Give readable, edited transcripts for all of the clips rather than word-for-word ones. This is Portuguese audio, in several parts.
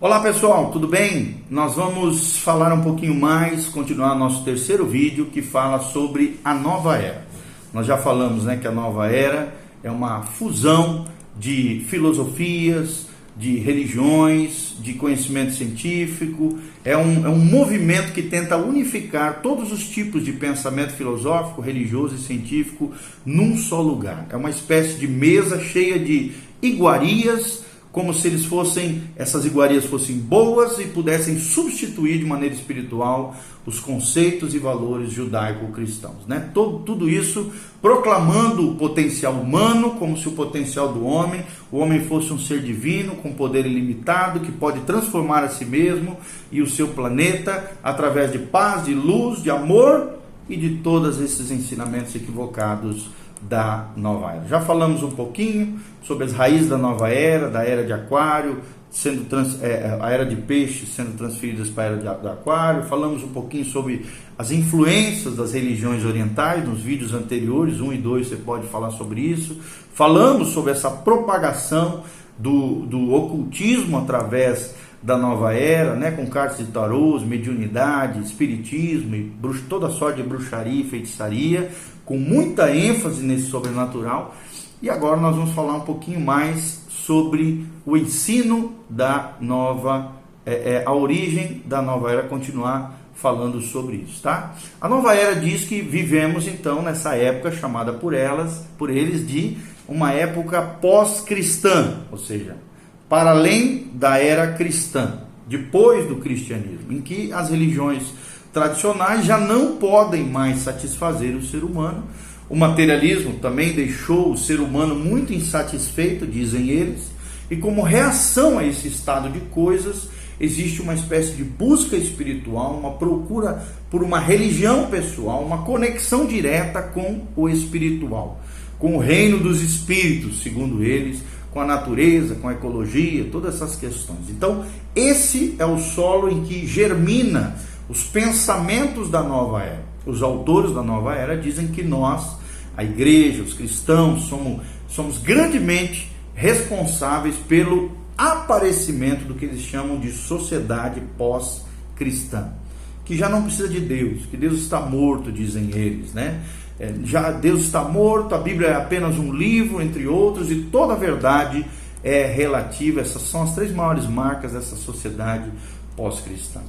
Olá pessoal, tudo bem? Nós vamos falar um pouquinho mais, continuar nosso terceiro vídeo que fala sobre a nova era. Nós já falamos, que a nova era é uma fusão de filosofias, de religiões, de conhecimento científico, é um movimento que tenta unificar todos os tipos de pensamento filosófico, religioso e científico num só lugar. É uma espécie de mesa cheia de iguarias, como se essas iguarias fossem boas e pudessem substituir de maneira espiritual os conceitos e valores judaico-cristãos, Tudo isso proclamando o potencial humano como se o potencial do homem, o homem fosse um ser divino com poder ilimitado que pode transformar a si mesmo e o seu planeta através de paz, de luz, de amor e de todos esses ensinamentos equivocados da nova era. Já falamos um pouquinho sobre as raízes da nova era, da era de aquário, a era de peixe sendo transferidas para a era de aquário. Falamos um pouquinho sobre as influências das religiões orientais, nos vídeos anteriores, 1 e 2 você pode falar sobre isso. Falamos sobre essa propagação do ocultismo através da nova era, com cartas de tarôs, mediunidade, espiritismo e toda sorte de bruxaria e feitiçaria, com muita ênfase nesse sobrenatural. E agora nós vamos falar um pouquinho mais sobre o ensino da nova, a origem da nova era, continuar falando sobre isso, A nova era diz que vivemos então nessa época chamada por eles de uma época pós-cristã, ou seja, para além da era cristã, depois do cristianismo, em que as religiões tradicionais já não podem mais satisfazer o ser humano. O materialismo também deixou o ser humano muito insatisfeito, dizem eles, e como reação a esse estado de coisas, existe uma espécie de busca espiritual, uma procura por uma religião pessoal, uma conexão direta com o espiritual, com o reino dos espíritos, segundo eles, com a natureza, com a ecologia, todas essas questões. Então, esse é o solo em que germina os pensamentos da nova era. Os autores da nova era dizem que nós, a igreja, os cristãos, somos grandemente responsáveis pelo aparecimento do que eles chamam de sociedade pós-cristã, que já não precisa de Deus, que Deus está morto, dizem eles, Já Deus está morto, a Bíblia é apenas um livro, entre outros, e toda a verdade é relativa. Essas são as 3 maiores marcas dessa sociedade pós-cristã.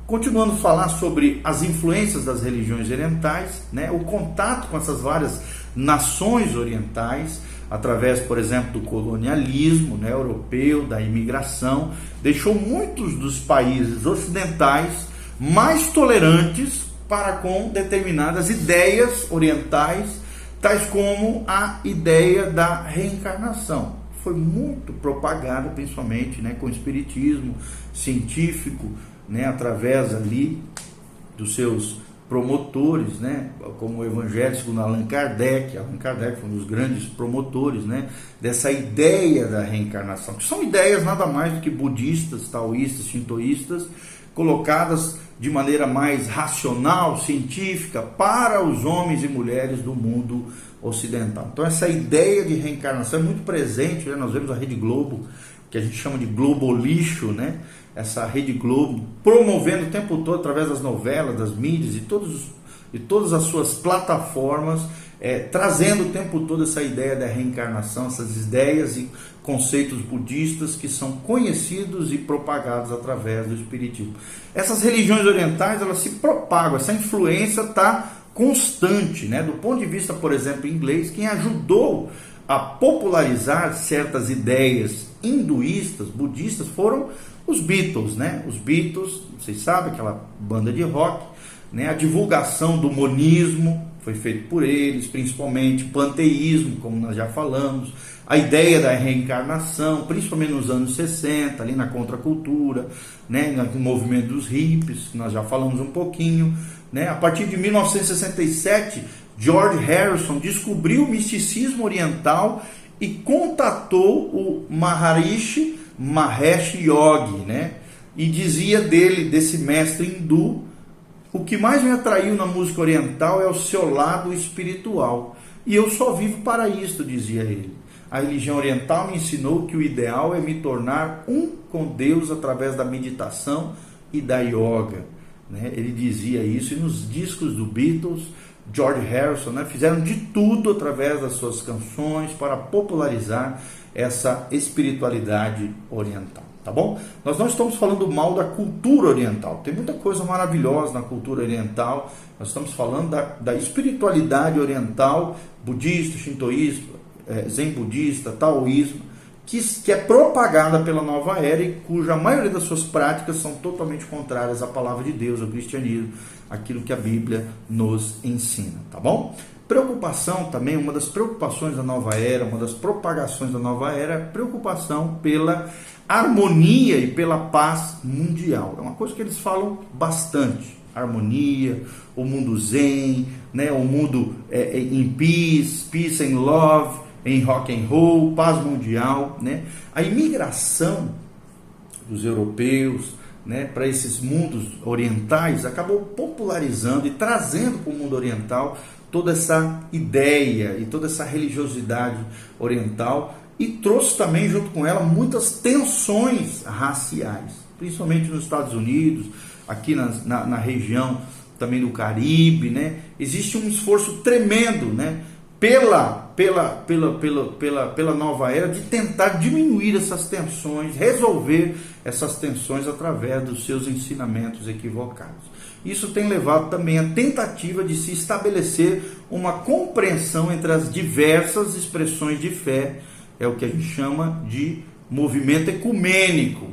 Continuando a falar sobre as influências das religiões orientais, o contato com essas várias nações orientais, através, por exemplo, do colonialismo europeu, da imigração, deixou muitos dos países ocidentais mais tolerantes para com determinadas ideias orientais, tais como a ideia da reencarnação. Foi muito propagada, principalmente com o espiritismo científico, através ali dos seus promotores, como o Evangelho segundo Allan Kardec. Allan Kardec foi um dos grandes promotores, dessa ideia da reencarnação, que são ideias nada mais do que budistas, taoístas, shintoístas, colocadas de maneira mais racional, científica, para os homens e mulheres do mundo ocidental. Então essa ideia de reencarnação é muito presente, nós vemos a Rede Globo, que a gente chama de Globo Lixo, essa Rede Globo promovendo o tempo todo, através das novelas, das mídias e todas as suas plataformas, trazendo o tempo todo essa ideia da reencarnação, essas ideias e conceitos budistas que são conhecidos e propagados através do espiritismo. Essas religiões orientais, elas se propagam, essa influência está constante, do ponto de vista, por exemplo, inglês, quem ajudou a popularizar certas ideias hinduístas, budistas, foram os Beatles, Os Beatles, vocês sabem, aquela banda de rock, a divulgação do monismo foi feito por eles, principalmente panteísmo, como nós já falamos, a ideia da reencarnação, principalmente nos anos 60, ali na contracultura, no movimento dos hippies, que nós já falamos um pouquinho, A partir de 1967, George Harrison descobriu o misticismo oriental e contatou o Maharishi Mahesh Yogi, e dizia desse mestre hindu: o que mais me atraiu na música oriental é o seu lado espiritual, e eu só vivo para isto, dizia ele. a religião oriental me ensinou que o ideal é me tornar um com Deus através da meditação e da yoga, né? Ele dizia isso, e nos discos do Beatles, George Harrison, né, fizeram de tudo através das suas canções para popularizar essa espiritualidade oriental, tá bom? Nós não estamos falando mal da cultura oriental, tem muita coisa maravilhosa na cultura oriental. Nós estamos falando da espiritualidade oriental, budista, shintoísmo, zen budista, taoísmo, que é propagada pela nova era e cuja maioria das suas práticas são totalmente contrárias à palavra de Deus, ao cristianismo, aquilo que a Bíblia nos ensina, tá bom? Preocupação também, uma das preocupações da nova era, uma das propagações da nova era, é a preocupação pela harmonia e pela paz mundial. É uma coisa que eles falam bastante, harmonia, o mundo zen, né? O mundo em peace and love, em rock and roll, paz mundial, né? A imigração dos europeus, né, para esses mundos orientais acabou popularizando e trazendo para o mundo oriental toda essa ideia e toda essa religiosidade oriental, e trouxe também junto com ela muitas tensões raciais, principalmente nos Estados Unidos, aqui na região também do Caribe, né? Existe um esforço tremendo, né, pela nova era, de tentar diminuir essas tensões, resolver essas tensões através dos seus ensinamentos equivocados. Isso tem levado também à tentativa de se estabelecer uma compreensão entre as diversas expressões de fé, é o que a gente chama de movimento ecumênico.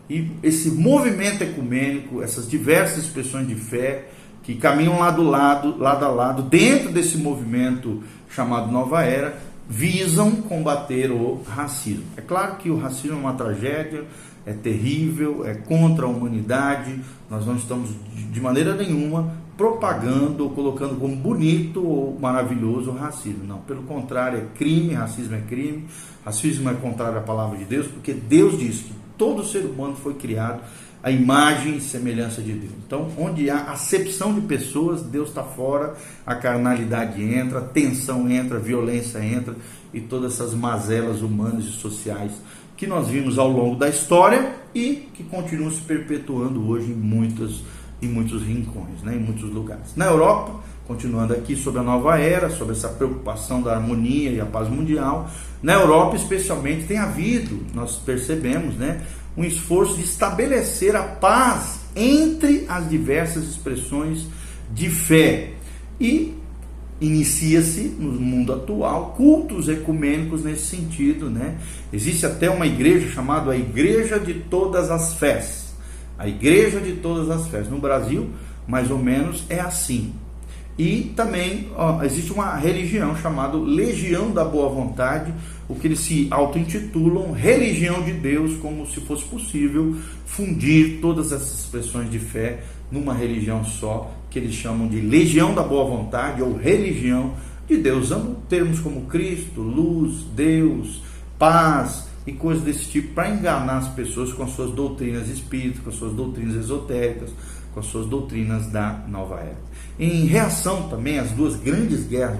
E esse movimento ecumênico, essas diversas expressões de fé, que caminham lado a lado, dentro desse movimento chamado Nova Era, visam combater o racismo. É claro que o racismo é uma tragédia, é terrível, é contra a humanidade. Nós não estamos de maneira nenhuma propagando ou colocando como bonito ou maravilhoso o racismo. Não, pelo contrário, é crime, racismo é crime, racismo é contrário à palavra de Deus, porque Deus diz que todo ser humano foi criado à imagem e semelhança de Deus. Então, onde há acepção de pessoas, Deus está fora, a carnalidade entra, a tensão entra, a violência entra, e todas essas mazelas humanas e sociais que nós vimos ao longo da história e que continuam se perpetuando hoje em muitos rincões, né, em muitos lugares. Na Europa, continuando aqui sobre a nova era, sobre essa preocupação da harmonia e a paz mundial, na Europa especialmente tem havido, nós percebemos, né, um esforço de estabelecer a paz entre as diversas expressões de fé, e inicia-se no mundo atual cultos ecumênicos nesse sentido, né? Existe até uma igreja chamada a Igreja de Todas as Fés, a Igreja de Todas as Fés. No Brasil, mais ou menos, é assim. E também existe uma religião chamada Legião da Boa Vontade, o que eles se auto-intitulam Religião de Deus, como se fosse possível fundir todas essas expressões de fé numa religião só, que eles chamam de Legião da Boa Vontade ou Religião de Deus, usando termos como Cristo, luz, Deus, paz e coisas desse tipo, para enganar as pessoas com as suas doutrinas espíritas, com as suas doutrinas esotéricas, com as suas doutrinas da nova era. Em reação também às duas grandes guerras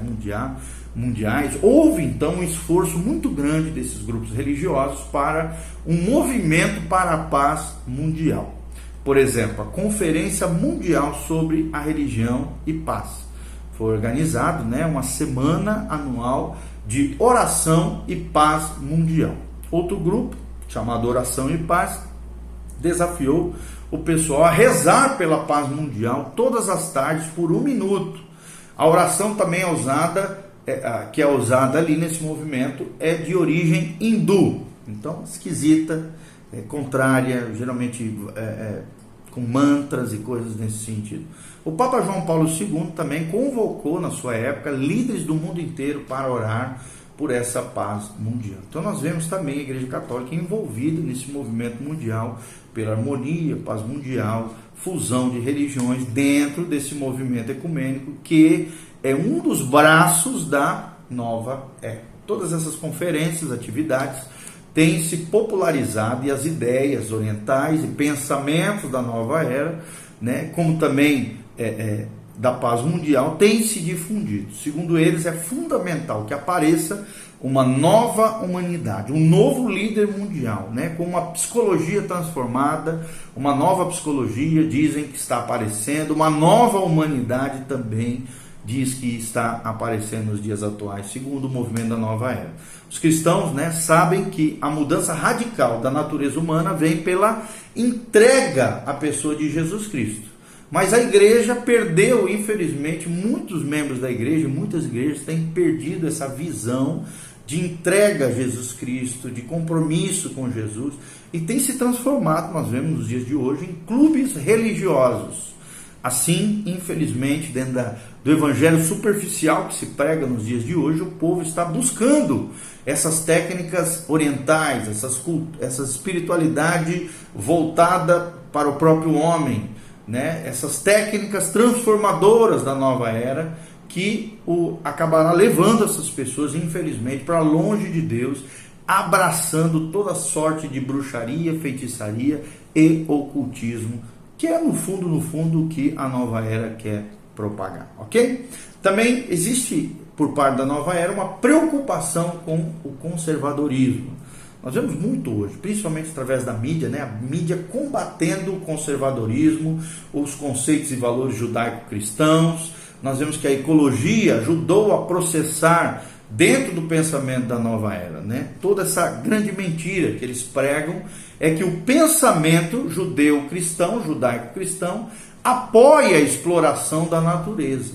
mundiais, houve então um esforço muito grande desses grupos religiosos para um movimento para a paz mundial. Por exemplo, a Conferência Mundial sobre a Religião e Paz. Foi organizado, né, uma semana anual de oração e paz mundial. Outro grupo, chamado Oração e Paz, desafiou o pessoal a rezar pela paz mundial todas as tardes por 1 minuto. A oração também é usada, que é usada ali nesse movimento, é de origem hindu. Então, esquisita, contrária, geralmente com mantras e coisas nesse sentido. O Papa João Paulo II também convocou na sua época líderes do mundo inteiro para orar por essa paz mundial. Então nós vemos também a Igreja Católica envolvida nesse movimento mundial pela harmonia, paz mundial, fusão de religiões dentro desse movimento ecumênico, que é um dos braços da nova era. Todas essas conferências, atividades, têm se popularizado, e as ideias orientais e pensamentos da nova era, né, como também da paz mundial, têm se difundido. Segundo eles, é fundamental que apareça uma nova humanidade, um novo líder mundial, né? Com uma psicologia transformada, uma nova psicologia, dizem que está aparecendo, uma nova humanidade também diz que está aparecendo nos dias atuais, segundo o movimento da nova era. Os cristãos, né, sabem que a mudança radical da natureza humana vem pela entrega à pessoa de Jesus Cristo. Mas a igreja perdeu, infelizmente, muitos membros da igreja, muitas igrejas têm perdido essa visão de entrega a Jesus Cristo, de compromisso com Jesus, e tem se transformado, nós vemos nos dias de hoje, em clubes religiosos. Assim, infelizmente, dentro do evangelho superficial que se prega nos dias de hoje, o povo está buscando essas técnicas orientais, essa espiritualidade voltada para o próprio homem, né? Essas técnicas transformadoras da nova era que acabará levando essas pessoas, infelizmente, para longe de Deus, abraçando toda sorte de bruxaria, feitiçaria e ocultismo, que é no fundo o que a nova era quer propagar, ok? Também existe por parte da nova era uma preocupação com o conservadorismo. Nós vemos muito hoje, principalmente através da mídia, né? A mídia combatendo o conservadorismo, os conceitos e valores judaico-cristãos. Nós vemos que a ecologia ajudou a processar dentro do pensamento da nova era, né? Toda essa grande mentira que eles pregam é que o pensamento judeu-cristão, judaico-cristão, apoia a exploração da natureza.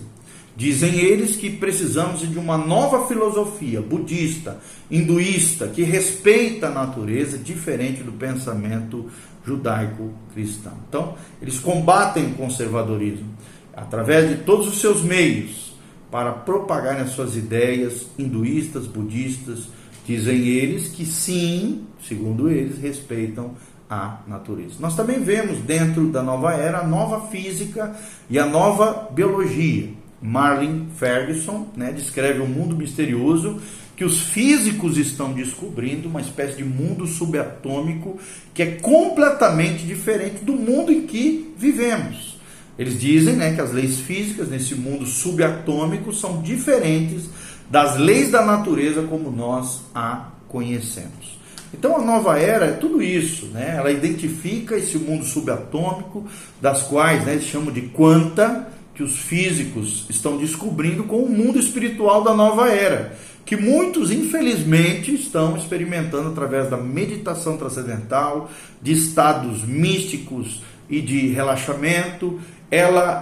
Dizem eles que precisamos de uma nova filosofia budista, hinduísta, que respeita a natureza, diferente do pensamento judaico-cristão. Então, eles combatem o conservadorismo através de todos os seus meios para propagarem as suas ideias hinduístas, budistas. Dizem eles que sim, segundo eles, respeitam a natureza. Nós também vemos dentro da nova era a nova física e a nova biologia. Marlin Ferguson, né, descreve um mundo misterioso que os físicos estão descobrindo, uma espécie de mundo subatômico que é completamente diferente do mundo em que vivemos. Eles dizem, né, que as leis físicas nesse mundo subatômico são diferentes das leis da natureza como nós a conhecemos. Então a nova era é tudo isso, né? Ela identifica esse mundo subatômico, das quais, né, eles chamam de quanta, que os físicos estão descobrindo com o mundo espiritual da nova era, que muitos, infelizmente, estão experimentando através da meditação transcendental, de estados místicos e de relaxamento.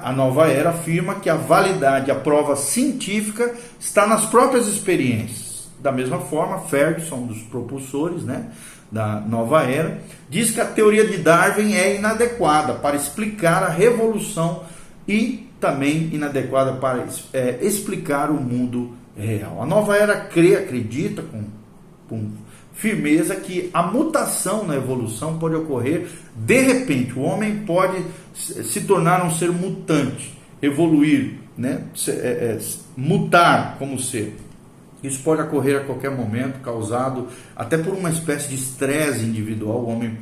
A nova era afirma que a validade, a prova científica está nas próprias experiências. Da mesma forma, Ferguson, um dos propulsores, né, da nova era, diz que a teoria de Darwin é inadequada para explicar a revolução e também inadequada para explicar o mundo real. A nova era acredita com firmeza que a mutação na evolução pode ocorrer de repente. O homem pode se tornar um ser mutante, evoluir, né? Mutar como ser. Isso pode ocorrer a qualquer momento, causado até por uma espécie de estresse individual. O homem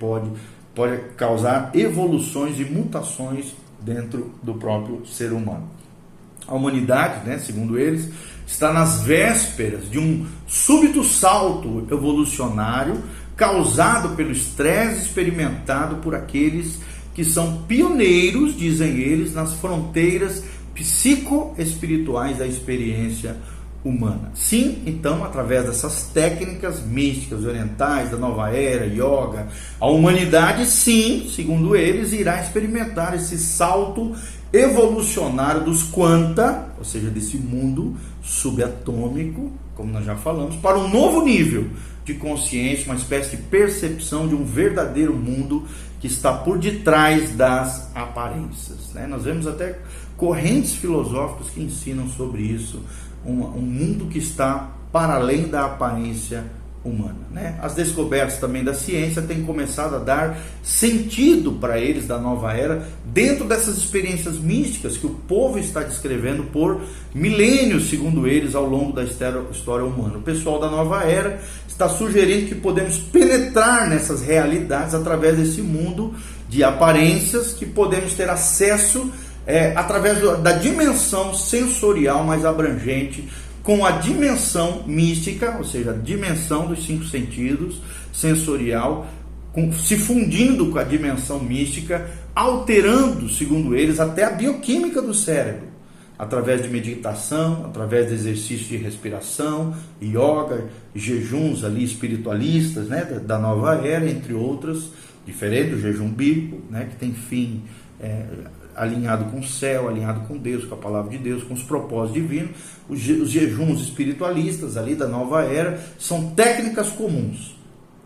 pode causar evoluções e mutações dentro do próprio ser humano. A humanidade, né, segundo eles, está nas vésperas de um súbito salto evolucionário causado pelo estresse experimentado por aqueles que são pioneiros, dizem eles, nas fronteiras psicoespirituais da experiência humana. Sim, então, através dessas técnicas místicas orientais, da nova era, yoga, a humanidade, sim, segundo eles, irá experimentar esse salto evolucionário dos quanta, ou seja, desse mundo subatômico, como nós já falamos, para um novo nível de consciência, uma espécie de percepção de um verdadeiro mundo que está por detrás das aparências, né? Nós vemos até correntes filosóficas que ensinam sobre isso, um mundo que está para além da aparência humana, né? As descobertas também da ciência têm começado a dar sentido para eles da nova era dentro dessas experiências místicas que o povo está descrevendo por milênios, segundo eles, ao longo da história humana. O pessoal da nova era está sugerindo que podemos penetrar nessas realidades através desse mundo de aparências, que podemos ter acesso através da dimensão sensorial mais abrangente com a dimensão mística, ou seja, a dimensão dos 5 sentidos, sensorial, se fundindo com a dimensão mística, alterando, segundo eles, até a bioquímica do cérebro, através de meditação, através de exercício de respiração, yoga, jejuns ali espiritualistas, né, da nova era, entre outros, diferente do jejum bíblico, né, que tem fim alinhado com o céu, alinhado com Deus, com a palavra de Deus, com os propósitos divinos. Os jejuns espiritualistas ali da nova era são técnicas comuns,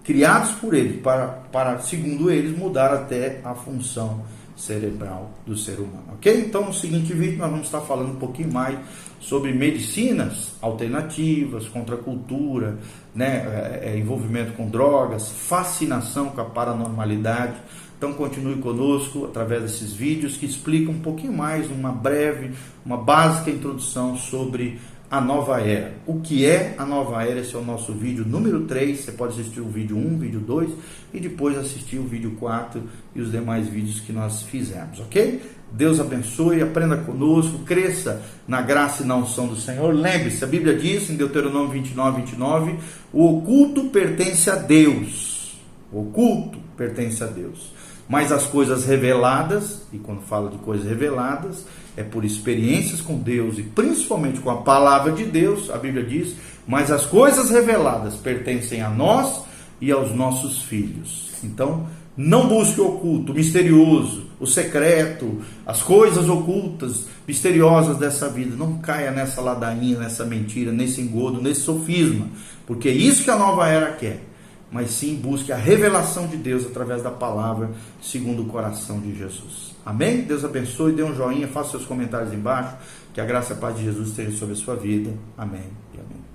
criados por eles, para, segundo eles, mudar até a função cerebral do ser humano, ok? Então, no seguinte vídeo, nós vamos estar falando um pouquinho mais sobre medicinas alternativas, contra a cultura, né, envolvimento com drogas, fascinação com a paranormalidade. Então, continue conosco através desses vídeos que explicam um pouquinho mais, uma básica introdução sobre a nova era. O que é a nova era? Esse é o nosso vídeo número 3. Você pode assistir o vídeo 1, vídeo 2 e depois assistir o vídeo 4 e os demais vídeos que nós fizemos, ok? Deus abençoe, aprenda conosco, cresça na graça e na unção do Senhor. Lembre-se, a Bíblia diz em Deuteronômio 29, o oculto pertence a Deus. O oculto pertence a Deus. Mas as coisas reveladas, e quando fala de coisas reveladas, é por experiências com Deus e principalmente com a palavra de Deus, a Bíblia diz, mas as coisas reveladas pertencem a nós e aos nossos filhos. Então, não busque o oculto, o misterioso, o secreto, as coisas ocultas, misteriosas dessa vida. Não caia nessa ladainha, nessa mentira, nesse engodo, nesse sofisma, porque é isso que a nova era quer. Mas sim busque a revelação de Deus através da palavra, segundo o coração de Jesus. Amém? Deus abençoe, dê um joinha, faça seus comentários embaixo, que a graça e a paz de Jesus esteja sobre a sua vida. Amém e amém.